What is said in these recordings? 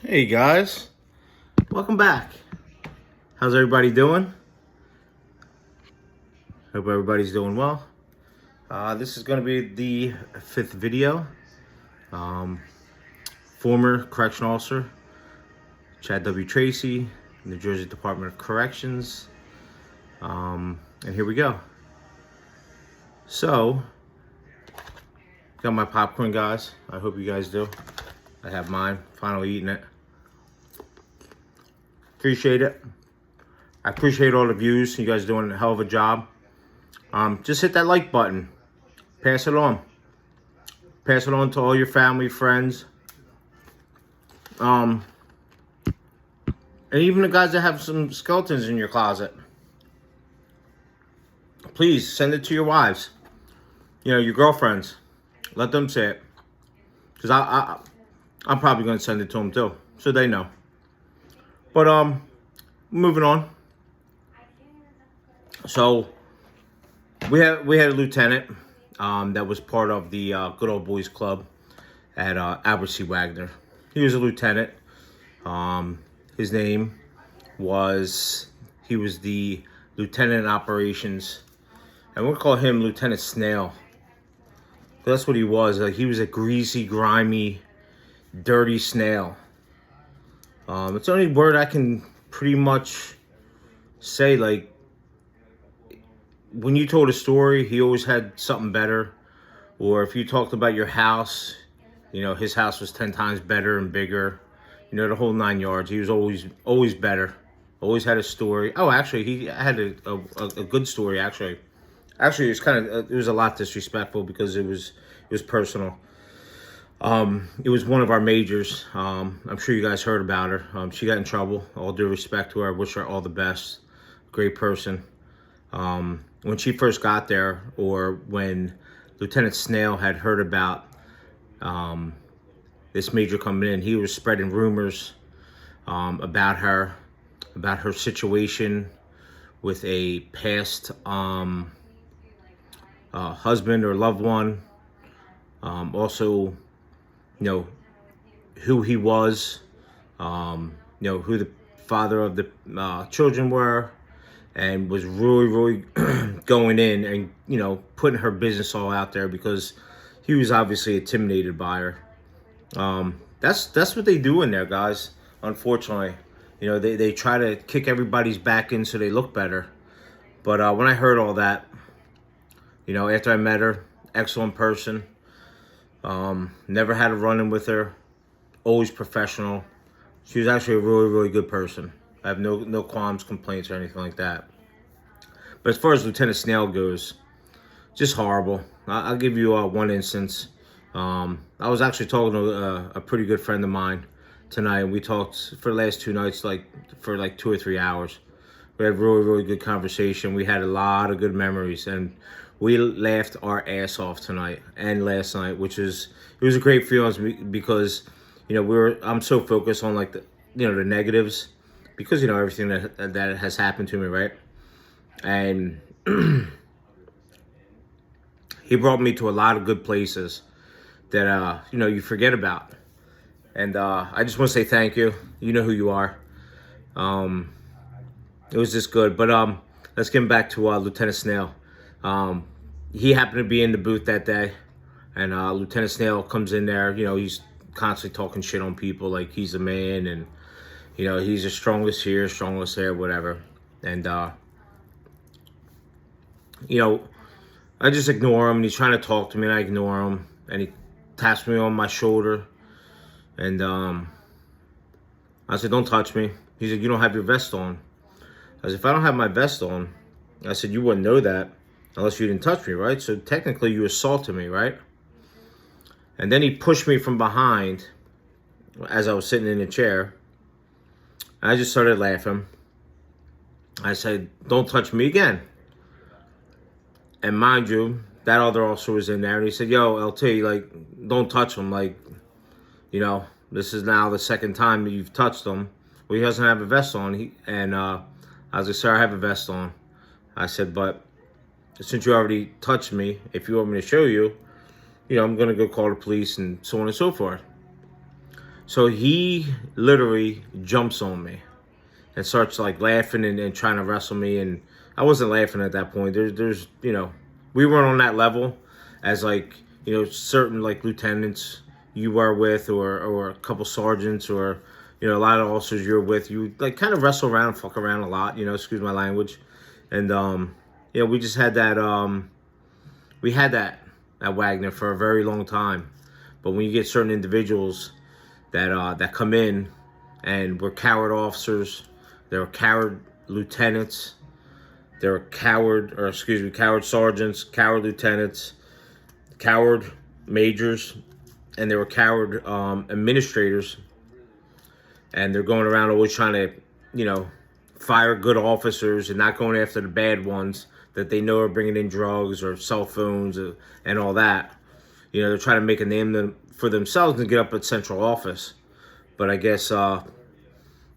Hey guys, welcome back. How's everybody doing? Hope everybody's doing well. This is going to be the fifth video. Um, Former correctional officer Chad W. Tracy, New Jersey Department of Corrections. And here we go. So, got my popcorn, guys. I hope you guys do. I have mine. Finally eating it. Appreciate it. I appreciate all the views. You guys doing a hell of a job. Just hit that like button. Pass it on. Pass it on to all your family, friends. And even the guys that have some skeletons in your closet. Please send it to your wives. You know, your girlfriends. Let them say it. Because I'm probably going to send it to them too. So they know. But, moving on. So, we had a lieutenant that was part of the Good Old Boys Club at Albert C. Wagner. He was a lieutenant. His name was, he was the lieutenant in operations. And we'll call him Lieutenant Snail. That's what he was. Like, he was a greasy, grimy, dirty snail. It's the only word I can pretty much say. Like, when you told a story, he always had something better. Or if you talked about your house, you know, his house was 10 times better and bigger. You know, the whole 9 yards. He was always better. Always had a story. Oh, actually, he had a good story, actually. Actually, it was it was a lot disrespectful because it was personal. It was one of our majors. I'm sure you guys heard about her. She got in trouble. All due respect to her. I wish her all the best. Great person. When she first got there, or when Lieutenant Snail had heard about this major coming in, he was spreading rumors about her situation with a past husband or loved one. Also, you know, who he was, you know, who the father of the children were, and was really going in and, you know, putting her business all out there because he was obviously intimidated by her. That's what they do in there, guys. Unfortunately, you know, they try to kick everybody's back in so they look better. But when I heard all that, you know, after I met her, excellent person. Never had a run-in with her. Always professional. She was actually a really good person. I have no qualms, complaints, or anything like that. But as far as Lieutenant Snail goes, just horrible. I'll give you one instance. I was actually talking to a pretty good friend of mine tonight, and we talked for the last 2 nights, for 2 or 3 hours. We had really good conversation. We had a lot of good memories, and we laughed our ass off tonight and last night, it was a great feeling because, you know, I'm so focused on the negatives because, you know, everything that has happened to me, right? And he brought me to a lot of good places that you know, you forget about. And I just want to say thank you. You know who you are. It was just good. But let's get back to Lieutenant Snail. He happened to be in the booth that day, and Lieutenant Snail comes in there. You know, he's constantly talking shit on people like he's a man, and, you know, he's the strongest here, strongest there, whatever. And you know, I just ignore him, and he's trying to talk to me, and I ignore him, and he taps me on my shoulder, and I said, "Don't touch me." He said, "You don't have your vest on." I said, "If I don't have my vest on," I said, "you wouldn't know that unless you didn't touch me, right? So technically you assaulted me, right?" And then he pushed me from behind as I was sitting in a chair. I just started laughing. I said, "Don't touch me again." And mind you, that other officer was in there, and he said, "Yo, LT, don't touch him. You know, this is now the second time that you've touched him. Well, he doesn't have a vest on." I was like, "Sir, I have a vest on." I said, "But since you already touched me, if you want me to show you, you know, I'm going to go call the police," and so on and so forth. So he literally jumps on me and starts like laughing and trying to wrestle me. And I wasn't laughing at that point. There's we weren't on that level as like, certain like lieutenants you were with, or a couple sergeants, or a lot of officers you're with. You like kind of wrestle around, fuck around a lot. Excuse my language. And we just had that. We had that at Wagner for a very long time. But when you get certain individuals that come in and were coward officers, they were coward lieutenants, they were coward sergeants, coward lieutenants, coward majors, and they were coward administrators. And they're going around always trying to, fire good officers and not going after the bad ones that they know are bringing in drugs or cell phones and all that. They're trying to make a name for themselves and get up at central office. But I guess that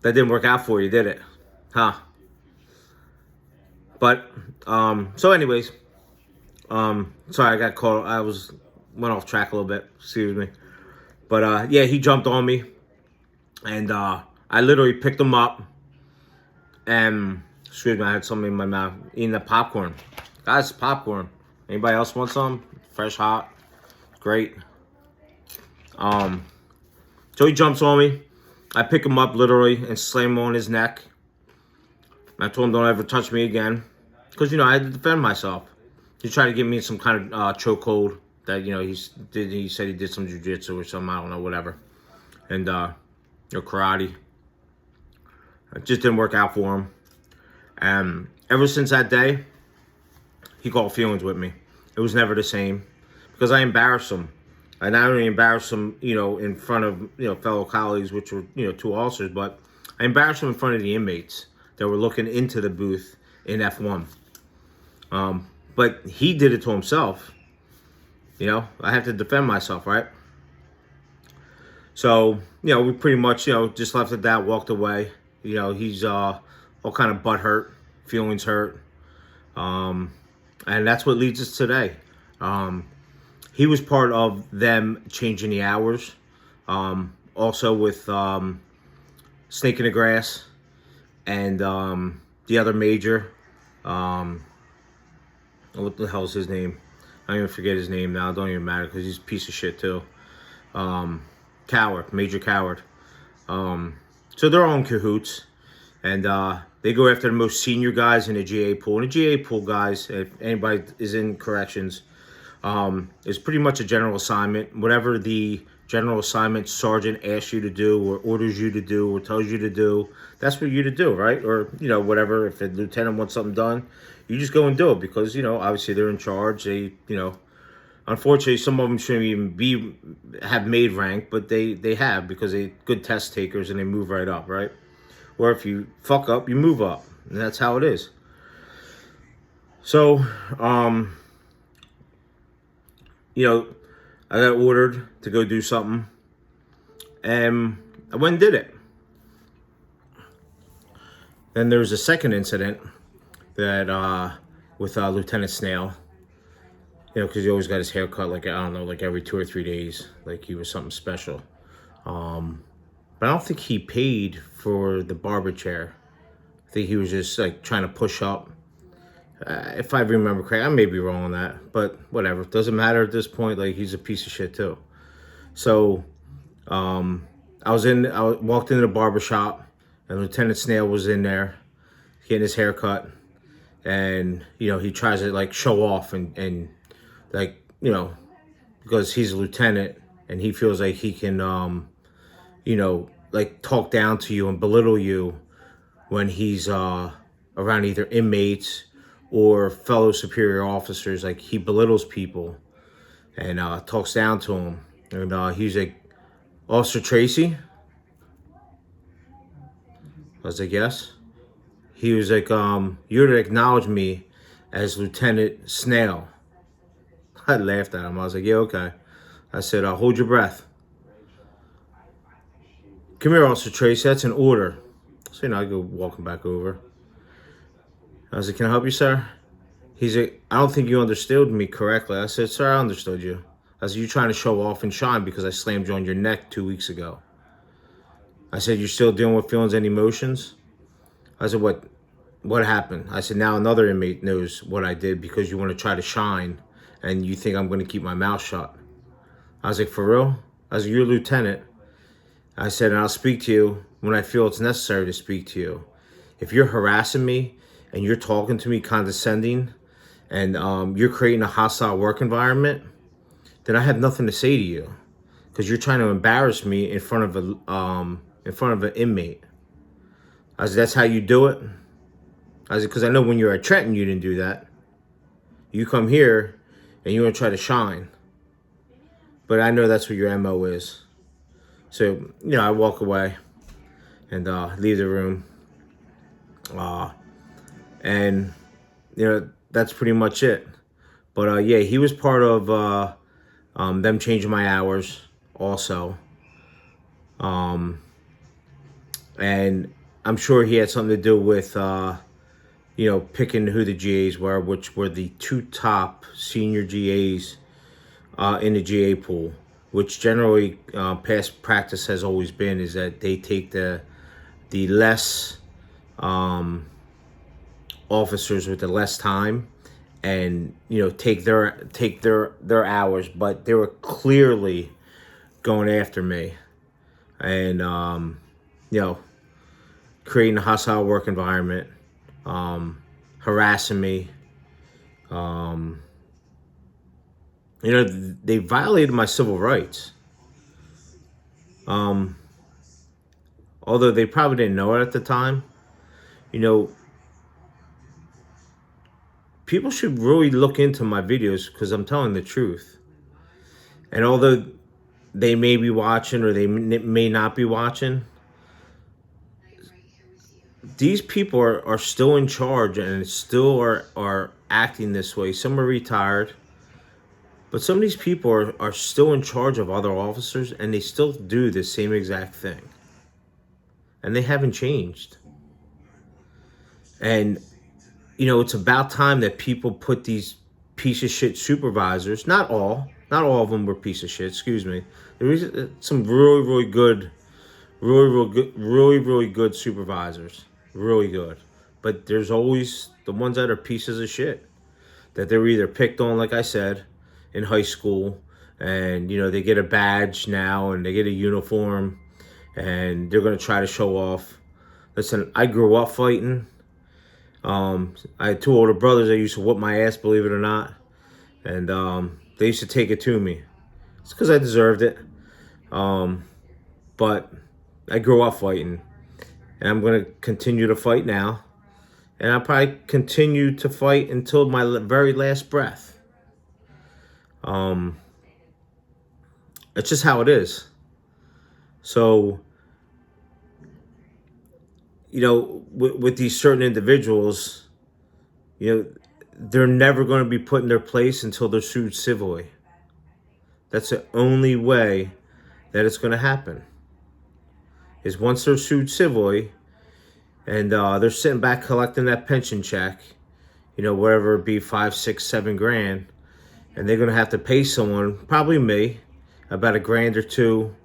didn't work out for you, did it? Huh? But, so anyways, sorry, I got caught. Went off track a little bit. Excuse me. But, he jumped on me. And I literally picked him up. And, excuse me, I had something in my mouth. Eating the popcorn. Guys, popcorn. Anybody else want some? Fresh, hot. Great. So he jumps on me. I pick him up literally and slam him on his neck. I told him don't ever touch me again. Because, I had to defend myself. He tried to give me some kind of chokehold that, he said he did some jiu-jitsu or something, I don't know, whatever. And, or karate. It just didn't work out for him. And ever since that day, he caught feelings with me. It was never the same. Because I embarrassed him. I not only embarrassed him, in front of, fellow colleagues, which were, 2 officers, but I embarrassed him in front of the inmates that were looking into the booth in F1. But he did it to himself. I have to defend myself, right? So, we pretty much, just left it at that, walked away. He's all kind of butt hurt, feelings hurt. And that's what leads us today. He was part of them changing the hours. Also with Snake in the Grass and the other major. What the hell is his name? I don't even forget his name now. It don't even matter because he's a piece of shit too. Major Coward. So they're all in cahoots. And they go after the most senior guys in the GA pool. And the GA pool guys, if anybody is in corrections, is pretty much a general assignment. Whatever the general assignment sergeant asks you to do or orders you to do or tells you to do, that's for you to do, right? Or, whatever. If the lieutenant wants something done, you just go and do it because, obviously they're in charge. They, unfortunately, some of them shouldn't even have made rank, but they have because they're good test takers and they move right up, right? Or if you fuck up, you move up. And that's how it is. So, I got ordered to go do something. And I went and did it. Then there was a second incident that with Lieutenant Snail. Because he always got his hair cut, like, I don't know, like every 2 or 3 days. Like he was something special. But I don't think he paid for the barber chair. I think he was just like trying to push up. If I remember correctly, I may be wrong on that, but whatever. It doesn't matter at this point. Like he's a piece of shit too. So, I walked into the barber shop, and Lieutenant Snail was in there, getting his hair cut, and he tries to like show off and like because he's a lieutenant and he feels like he can like talk down to you and belittle you when he's around either inmates or fellow superior officers. Like he belittles people and talks down to them. And he's like, Officer Tracy? I was like, yes. He was like, you're to acknowledge me as Lieutenant Snail. I laughed at him. I was like, yeah, okay. I said, hold your breath. Come here, Officer Tracy. That's an order. So, I go walking back over. I was like, can I help you, sir? He's like, I don't think you understood me correctly. I said, sir, I understood you. I said, you're trying to show off and shine because I slammed you on your neck 2 weeks ago. I said, you're still dealing with feelings and emotions? I said, what happened? I said, now another inmate knows what I did because you want to try to shine and you think I'm going to keep my mouth shut. I was like, for real? I was like, you're a lieutenant. I said, and I'll speak to you when I feel it's necessary to speak to you. If you're harassing me and you're talking to me condescending and you're creating a hostile work environment, then I have nothing to say to you because you're trying to embarrass me in front of an inmate. I said, that's how you do it? I said, because I know when you're at Trenton, you didn't do that. You come here and you want to try to shine. But I know that's what your MO is. So, I walk away and leave the room. And, that's pretty much it. But, yeah, he was part of them changing my hours also. And I'm sure he had something to do with, picking who the GAs were, which were the 2 top senior GAs in the GA pool, which generally past practice has always been is that they take the less officers with the less time and take their hours, but they were clearly going after me and creating a hostile work environment, harassing me. They violated my civil rights. Although they probably didn't know it at the time. People should really look into my videos because I'm telling the truth. And although they may be watching or they may not be watching, these people are still in charge and still are acting this way. Some are retired. But some of these people are still in charge of other officers and they still do the same exact thing. And they haven't changed. And, it's about time that people put these piece of shit supervisors, not all of them were piece of shit, excuse me. There is some really good supervisors, really good. But there's always the ones that are pieces of shit that they're either picked on, like I said, in high school, and they get a badge now and they get a uniform and they're going to try to show off. Listen, I grew up fighting. I had 2 older brothers that used to whoop my ass, believe it or not, and they used to take it to me. It's because I deserved it, but I grew up fighting and I'm going to continue to fight now, and I'll probably continue to fight until my very last breath. It's just how it is. So, with these certain individuals, they're never going to be put in their place until they're sued civilly. That's the only way that it's going to happen. Is once they're sued civilly and they're sitting back collecting that pension check, whatever it be, 5, 6, 7 grand, and they're going to have to pay someone, probably me, about $1 grand or $2 grand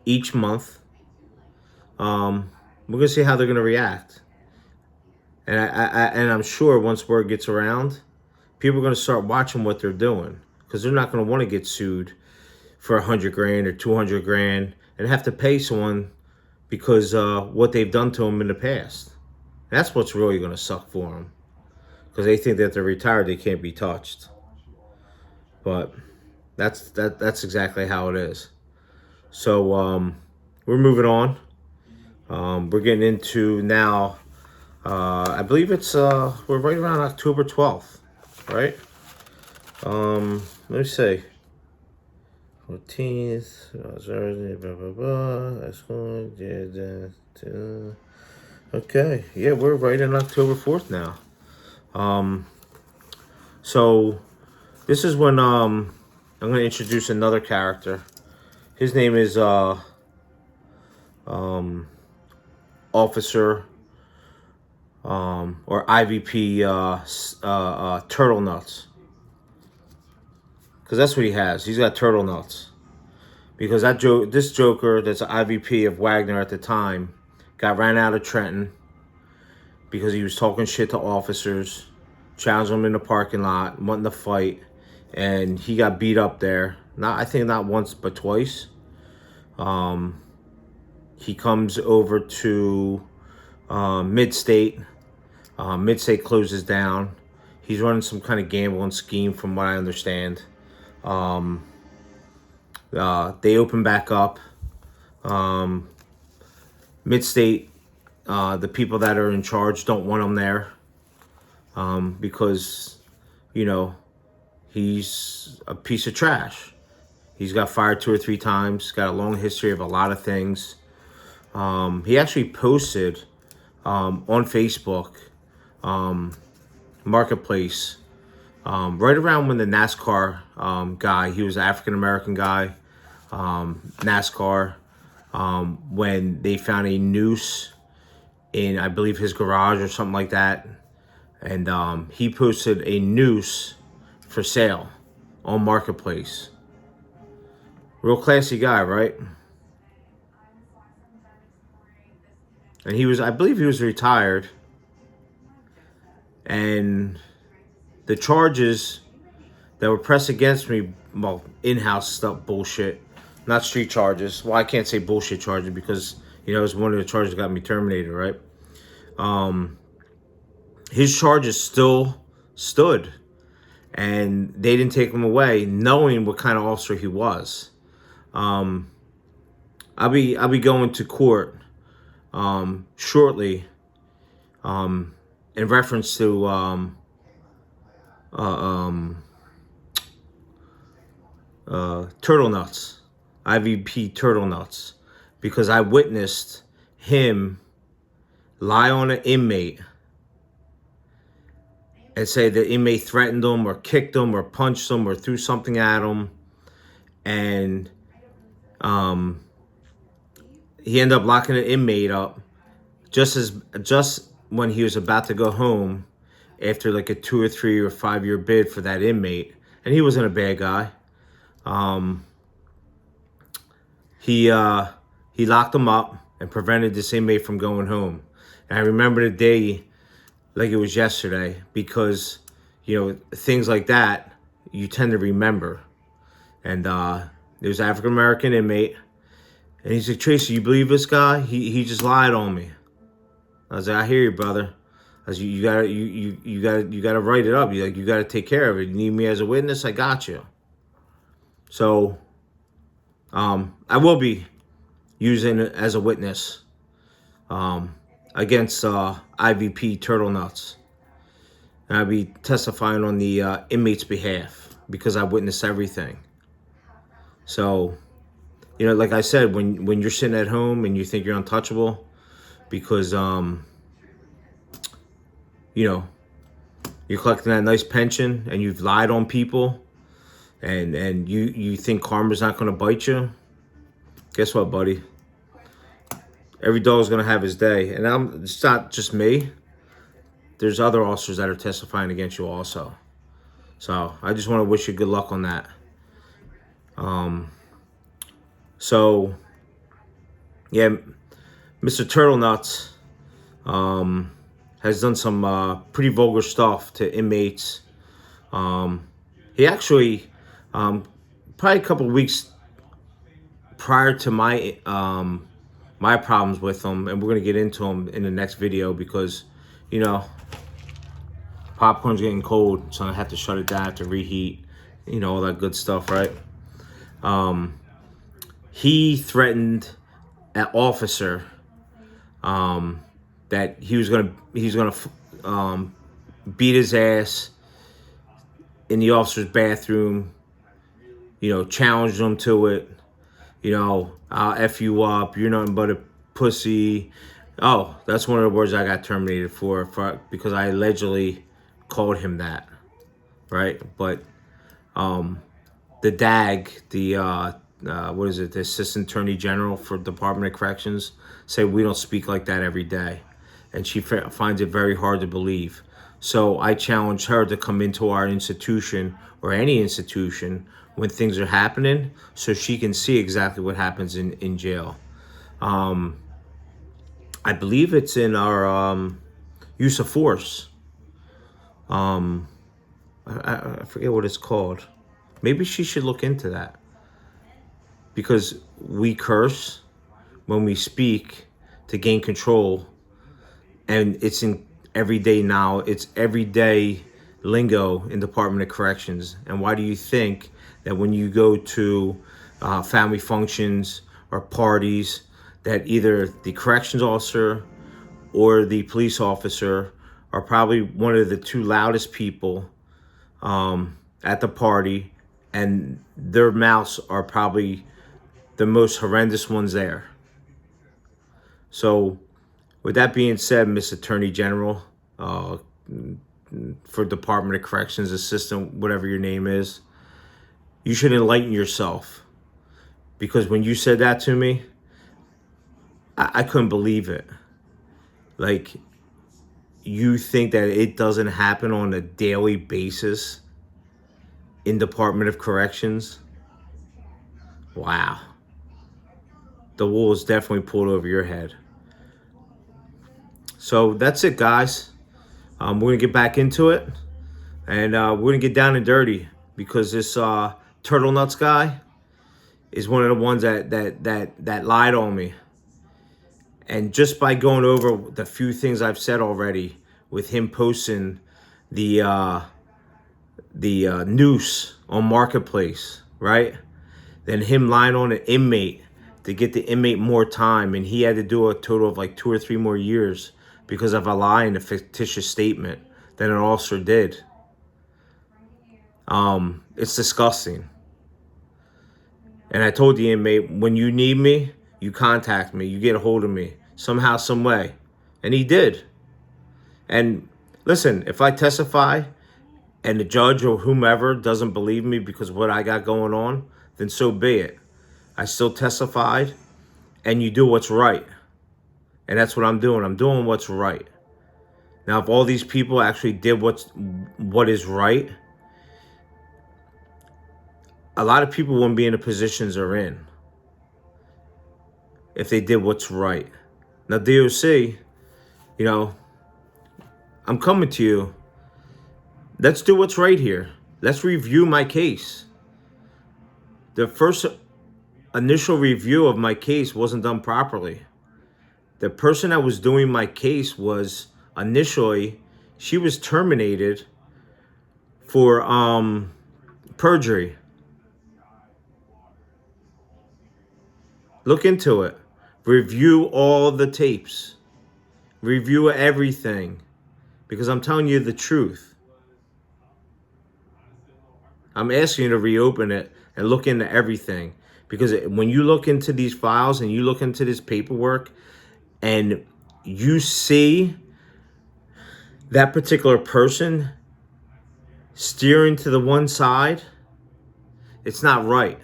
each month. We're going to see how they're going to react. And I'm sure once word gets around, people are going to start watching what they're doing because they're not going to want to get sued for 100 grand or 200 grand and have to pay someone because what they've done to them in the past. And that's what's really going to suck for them because they think that they're retired, they can't be touched. But that's exactly how it is. So we're moving on. We're getting into now. I believe it's we're right around October 12th, right? Let me see. 14th. Blah blah blah. That's going. Okay, yeah, we're right in October 4th now. So this is when I'm going to introduce another character. His name is Officer or IVP Turtle Nuts, because that's what he has. He's got turtle nuts. because this Joker, that's an IVP of Wagner at the time, got ran out of Trenton because he was talking shit to officers, challenged them in the parking lot, wanting to fight, and he got beat up there. I think not once but twice. He comes over to Mid-State. Mid-State closes down. He's running some kind of gambling scheme, from what I understand. They open back up. Mid-State, the people that are in charge don't want him there because, he's a piece of trash. He's got fired 2 or 3 times, got a long history of a lot of things. He actually posted on Facebook Marketplace right around when the NASCAR guy, he was an African-American guy, NASCAR, when they found a noose in, I believe, his garage or something like that. And he posted a noose for sale on Marketplace. Real classy guy, right? And I believe he was retired. And the charges that were pressed against me, well, in-house stuff, bullshit, not street charges. Well, I can't say bullshit charges because, it was one of the charges that got me terminated, right? His charges still stood. And they didn't take him away, knowing what kind of officer he was. I'll be going to court shortly in reference to Turtle Nuts, IVP Turtle Nuts, because I witnessed him lie on an inmate and say the inmate threatened him or kicked him or punched him or threw something at him, and he ended up locking the inmate up just when he was about to go home after like a 2 or 3 or 5 year bid for that inmate, and he wasn't a bad guy. He locked him up and prevented this inmate from going home. And I remember the day like it was yesterday because, things like that you tend to remember. And there was an African-American inmate, and he's like, "Tracy, you believe this guy? He just lied on me." I was like, "I hear you, brother." I was, you gotta write it up. You gotta take care of it. You need me as a witness? I got you. So I will be using it as a witness against IVP Turtle Nuts. And I'll be testifying on the inmate's behalf because I witnessed everything. So, like I said, when you're sitting at home and you think you're untouchable because, you're collecting that nice pension and you've lied on people and you think karma's not going to bite you, guess what, buddy? Every dog's going to have his day. And it's not just me. There's other officers that are testifying against you also. So I just want to wish you good luck on that. So, yeah, Mr. Turtle Nuts has done some pretty vulgar stuff to inmates. He actually, probably a couple of weeks prior to my problems with him, and we're going to get into them in the next video because, popcorn's getting cold, so I have to shut it down to reheat, all that good stuff, right? He threatened an officer that he's gonna beat his ass in the officer's bathroom. Challenged him to it. I'll F you up. You're nothing but a pussy. Oh, that's one of the words I got terminated for because I allegedly called him that, right? But the DAG, the the Assistant Attorney General for Department of Corrections, say we don't speak like that every day, and she finds it very hard to believe. So I challenge her to come into our institution or any institution when things are happening so she can see exactly what happens in jail. I believe it's in our use of force. I forget what it's called. Maybe she should look into that, because we curse when we speak to gain control, and it's in everyday now. It's everyday lingo in Department of Corrections. And why do you think that when you go to family functions or parties, that either the corrections officer or the police officer are probably one of the two loudest people at the party, and their mouths are probably the most horrendous ones there? So with that being said, Miss Attorney General, for Department of Corrections Assistant, whatever your name is, you should enlighten yourself. Because when you said that to me, I couldn't believe it. Like, you think that it doesn't happen on a daily basis in Department of Corrections? Wow. The wool is definitely pulled over your head. So that's it, guys. We're going to get back into it. And we're going to get down and dirty, because this Turtle Nuts guy is one of the ones that lied on me. And just by going over the few things I've said already, with him posting the noose on Marketplace, right? Then him lying on an inmate to get the inmate more time, and he had to do a total of like 2 or 3 more years because of a lie and a fictitious statement that an officer did. It's disgusting. And I told the inmate, when you need me, you contact me, you get a hold of me somehow, some way. And he did. And listen, if I testify and the judge or whomever doesn't believe me because of what I got going on, then so be it. I still testified, and you do what's right. And that's what I'm doing. I'm doing what's right. Now, if all these people actually did what is right, a lot of people wouldn't be in the positions they're in if they did what's right. Now, DOC, I'm coming to you. Let's do what's right here. Let's review my case. The first initial review of my case wasn't done properly. The person that was doing my case was initially, she was terminated for perjury. Look into it. Review all the tapes. Review everything. Because I'm telling you the truth. I'm asking you to reopen it and look into everything. Because when you look into these files and you look into this paperwork and you see that particular person steering to the one side, it's not right.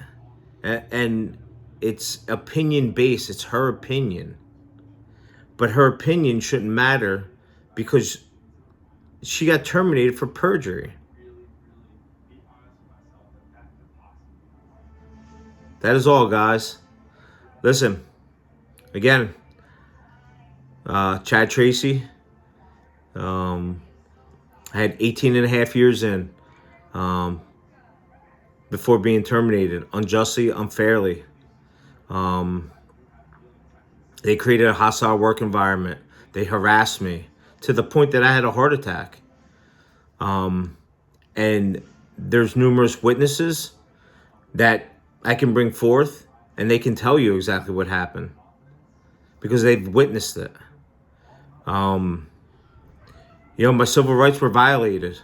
And it's opinion based. It's her opinion. But her opinion shouldn't matter because she got terminated for perjury. That is all, guys. Listen, again, Chad Tracy, I had 18 and a half years in before being terminated, unjustly, unfairly. They created a hostile work environment. They harassed me to the point that I had a heart attack. And there's numerous witnesses that I can bring forth, and they can tell you exactly what happened because they've witnessed it. My civil rights were violated.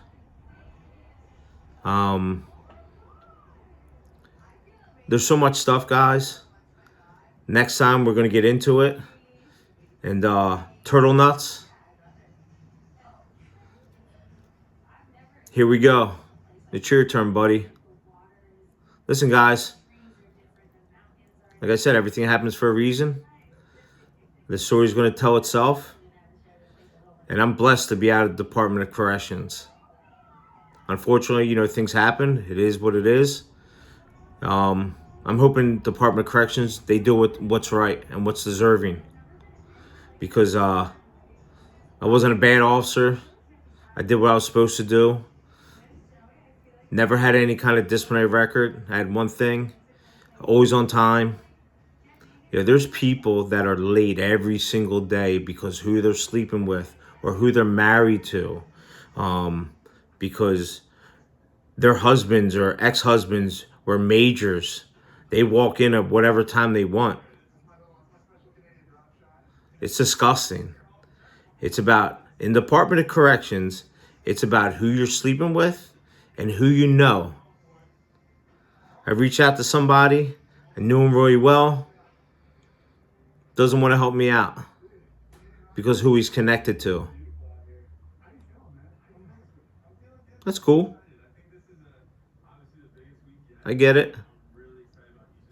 There's so much stuff, guys. Next time we're going to get into it. And Turtle Nuts, here we go. It's your turn, buddy. Listen, guys. Like I said, everything happens for a reason. The story's going to tell itself. And I'm blessed to be out of the Department of Corrections. Unfortunately, things happen. It is what it is. I'm hoping Department of Corrections, they do what's right and what's deserving. Because I wasn't a bad officer. I did what I was supposed to do. Never had any kind of disciplinary record. I had one thing. Always on time. There's people that are late every single day because who they're sleeping with or who they're married to. Because their husbands or ex-husbands were majors. They walk in at whatever time they want. It's disgusting. It's about, in the Department of Corrections, it's about who you're sleeping with and who you know. I reached out to somebody, I knew him really well, doesn't want to help me out because who he's connected to. That's cool. I get it.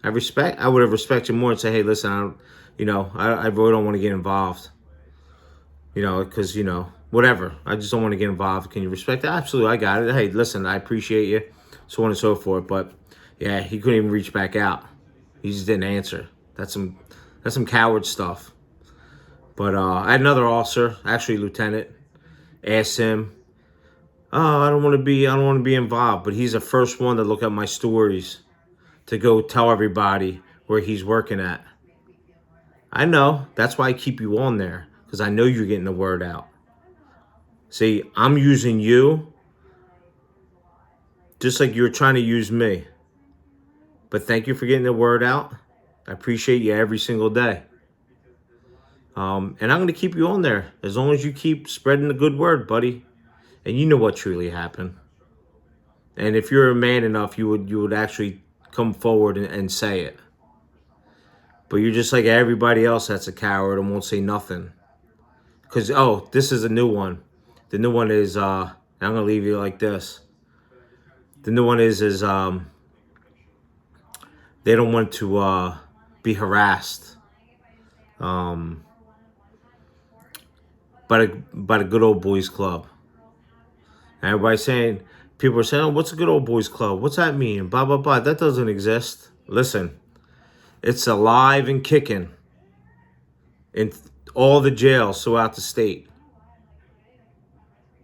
I would have respected more and say, hey, listen, I really don't want to get involved. Because, whatever. I just don't want to get involved. Can you respect that? Absolutely, I got it. Hey, listen, I appreciate you, so on and so forth. But, yeah, he couldn't even reach back out. He just didn't answer. That's some coward stuff. But I had another officer, actually lieutenant, asked him, I don't want to be involved. But he's the first one to look at my stories to go tell everybody where he's working at. I know. That's why I keep you on there, because I know you're getting the word out. See, I'm using you just like you're trying to use me. But thank you for getting the word out. I appreciate you every single day. And I'm going to keep you on there as long as you keep spreading the good word, buddy. And you know what truly happened. And if you're a man enough, you would actually come forward and say it. But you're just like everybody else that's a coward and won't say nothing. Because, this is a new one. The new one is, I'm going to leave you like this. The new one is they don't want to be harassed by a good old boys club. And people are saying, oh, what's a good old boys club? What's that mean? Blah, blah, blah. That doesn't exist. Listen, it's alive and kicking in all the jails throughout the state.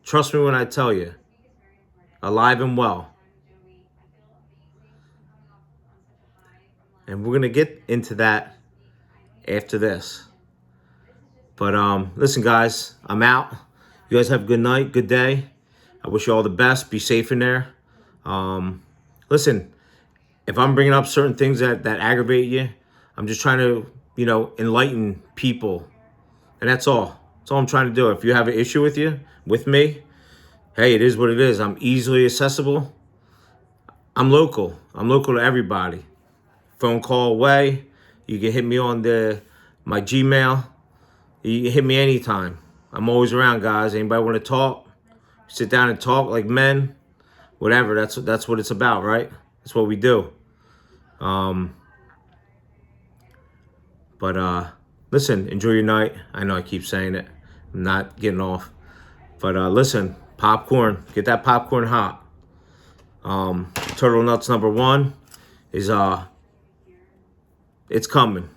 Trust me when I tell you, alive and well. And we're going to get into that after this. But listen, guys, I'm out. You guys have a good night, good day. I wish you all the best. Be safe in there. Listen, if I'm bringing up certain things that aggravate you, I'm just trying to, enlighten people. And that's all. That's all I'm trying to do. If you have an issue with me, hey, it is what it is. I'm easily accessible. I'm local. I'm local to everybody. Phone call away. You can hit me on my Gmail. You can hit me anytime. I'm always around, guys. Anybody want to talk? Sit down and talk like men. Whatever. That's what it's about, right? That's what we do. But listen, enjoy your night. I know I keep saying it. I'm not getting off. But listen, popcorn. Get that popcorn hot. Turtle Nuts #1 is it's coming.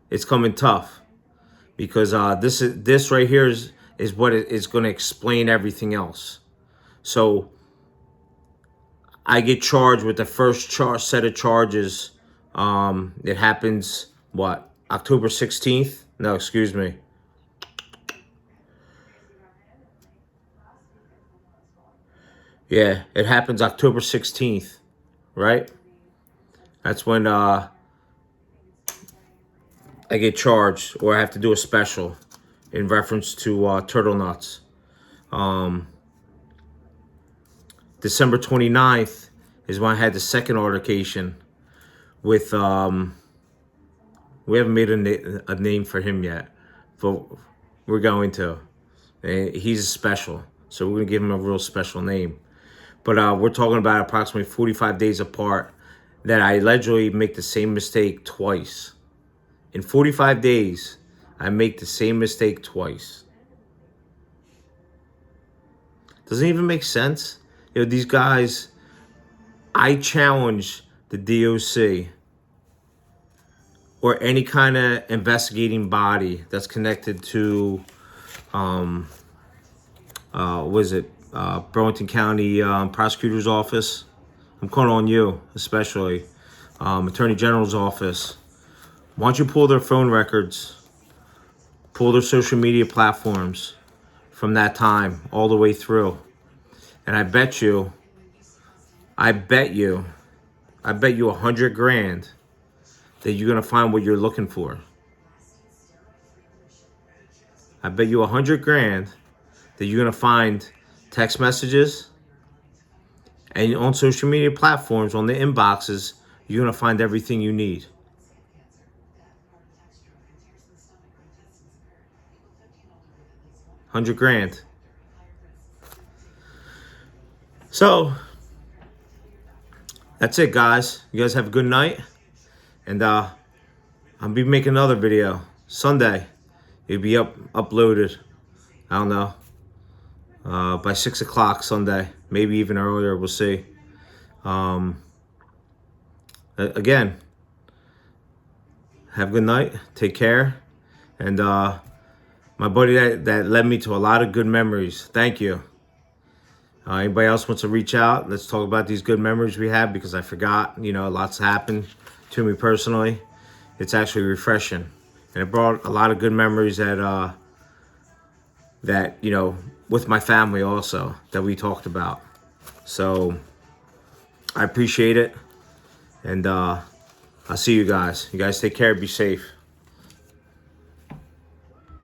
It's coming tough. Because this right here is what is going to explain everything else. So I get charged with the first set of charges. It happens, October 16th? No, excuse me. Yeah, it happens October 16th, right? That's when I get charged, or I have to do a special in reference to Turtle Nuts. December 29th is when I had the second altercation with, we haven't made a name for him yet, but we're going to. And he's special, so we're going to give him a real special name. But we're talking about approximately 45 days apart that I allegedly make the same mistake twice. In 45 days, I make the same mistake twice. Doesn't even make sense. You know, these guys, I challenge the DOC or any kind of investigating body that's connected to, Burlington County Prosecutor's Office. I'm calling on you, especially Attorney General's office. Why don't you pull their phone records, pull their social media platforms from that time all the way through. And I bet you $100,000 that you're gonna find what you're looking for. I bet you $100,000 that you're gonna find text messages, and on social media platforms, on the inboxes, you're gonna find everything you need. $100,000. So that's it, guys. You guys have a good night, and I'll be making another video Sunday. It'll be uploaded. I don't know, by 6 o'clock Sunday, maybe even earlier. We'll see. Again, have a good night. Take care, and my buddy that led me to a lot of good memories. Thank you. Anybody else wants to reach out? Let's talk about these good memories we had, because I forgot. You know, lots happened to me personally. It's actually refreshing, and it brought a lot of good memories that you know, with my family also, that we talked about. So I appreciate it, and I'll see you guys. You guys take care. Be safe.